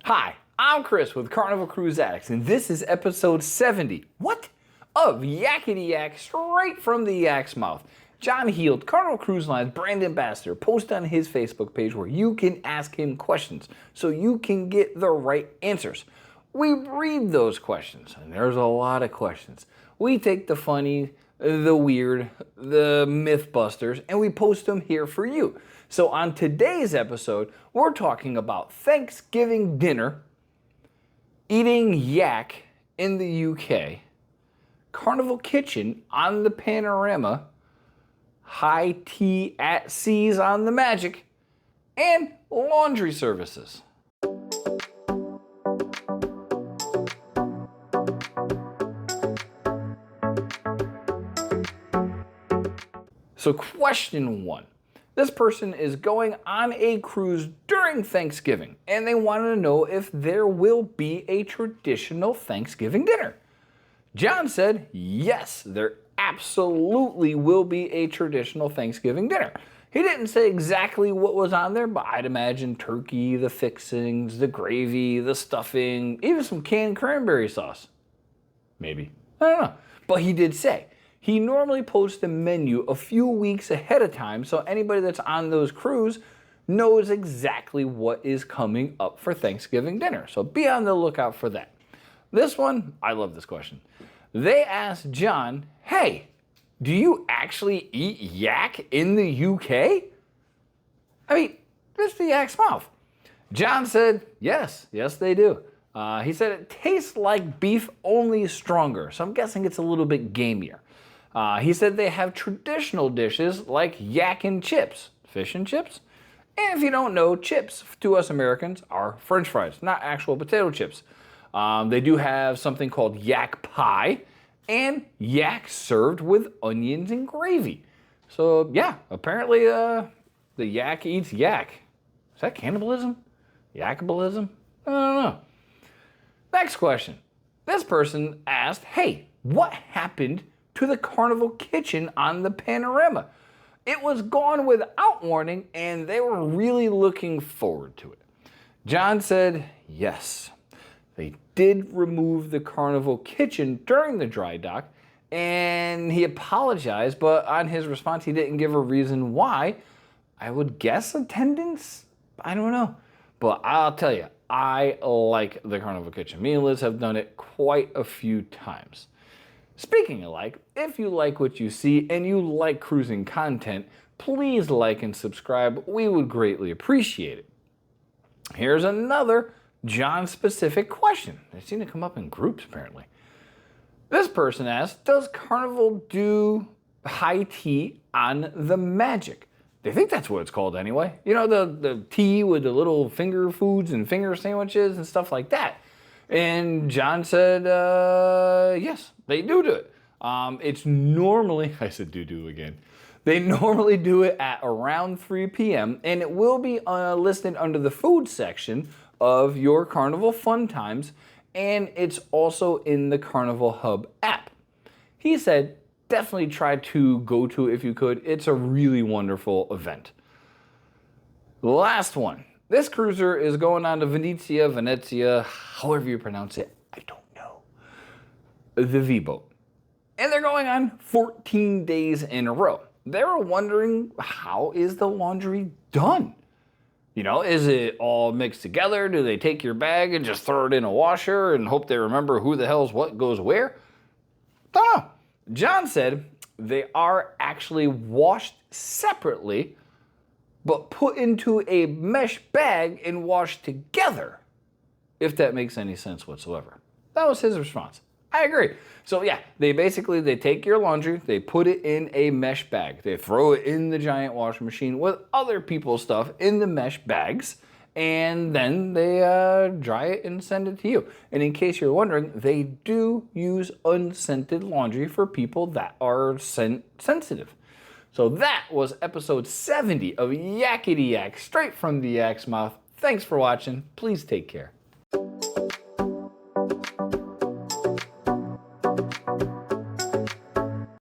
Hi, I'm Chris with Carnival Cruise Addicts, and this is episode 70. What? Of Yakety-Yak, straight from the Yak's mouth. John Heald, Carnival Cruise Line's brand ambassador, posted on his Facebook page where you can ask him questions so you can get the right answers. We read those questions, and there's a lot of questions. We take the funny, the weird, the mythbusters, and we post them here for you. So on today's episode, we're talking about Thanksgiving dinner, eating yak in the UK, Carnival Kitchen on the Panorama, high tea at seas on the Magic, and laundry services. So question one. This person is going on a cruise during Thanksgiving, and they want to know if there will be a traditional Thanksgiving dinner. John said, yes, there absolutely will be a traditional Thanksgiving dinner. He didn't say exactly what was on there, but I'd imagine turkey, the fixings, the gravy, the stuffing, even some canned cranberry sauce. Maybe. I don't know. But he did say, he normally posts the menu a few weeks ahead of time, so anybody that's on those cruises knows exactly what is coming up for Thanksgiving dinner. So be on the lookout for that. This one, I love this question. They asked John, hey, do you actually eat yak in the UK? I mean, this is the Yak's mouth. John said, yes, they do. He said it tastes like beef, only stronger, so I'm guessing it's a little bit gamier. He said they have traditional dishes like yak and chips, fish and chips. And if you don't know, chips to us Americans are French fries, not actual potato chips. They do have something called yak pie and yak served with onions and gravy. So yeah, apparently the yak eats yak. Is that cannibalism? Yakabalism? I don't know. Next question. This person asked, hey, what happened to the Carnival Kitchen on the Panorama? It was gone without warning, and they were really looking forward to it. John said, yes, they did remove the Carnival Kitchen during the dry dock, and he apologized, but on his response, he didn't give a reason why. I would guess attendance? I don't know. But I'll tell you, I like the Carnival Kitchen. Me and Liz have done it quite a few times. Speaking of like, if you like what you see and you like cruising content, please like and subscribe. We would greatly appreciate it. Here's another John-specific question. They seem to come up in groups, apparently. This person asked, does Carnival do high tea on the Magic? They think that's what it's called anyway. You know, the tea with the little finger foods and finger sandwiches and stuff like that. And John said, yes, they do it. It's normally, I said do again. They normally do it at around 3 p.m. and it will be listed under the food section of your Carnival Fun Times, and it's also in the Carnival Hub app. He said, definitely try to go to it if you could. It's a really wonderful event. Last one. This cruiser is going on to Venezia, however you pronounce it, I don't know. The V-boat. And they're going on 14 days in a row. They were wondering, how is the laundry done? You know, is it all mixed together? Do they take your bag and just throw it in a washer and hope they remember who the hell's what goes where? Don't know. John said they are actually washed separately, but put into a mesh bag and washed together, if that makes any sense whatsoever. That was his response. I agree. So yeah, they take your laundry, they put it in a mesh bag. They throw it in the giant washing machine with other people's stuff in the mesh bags, and then they dry it and send it to you. And in case you're wondering, they do use unscented laundry for people that are scent sensitive. So that was episode 70 of Yakety-Yak, straight from the Yak's mouth. Thanks for watching. Please take care.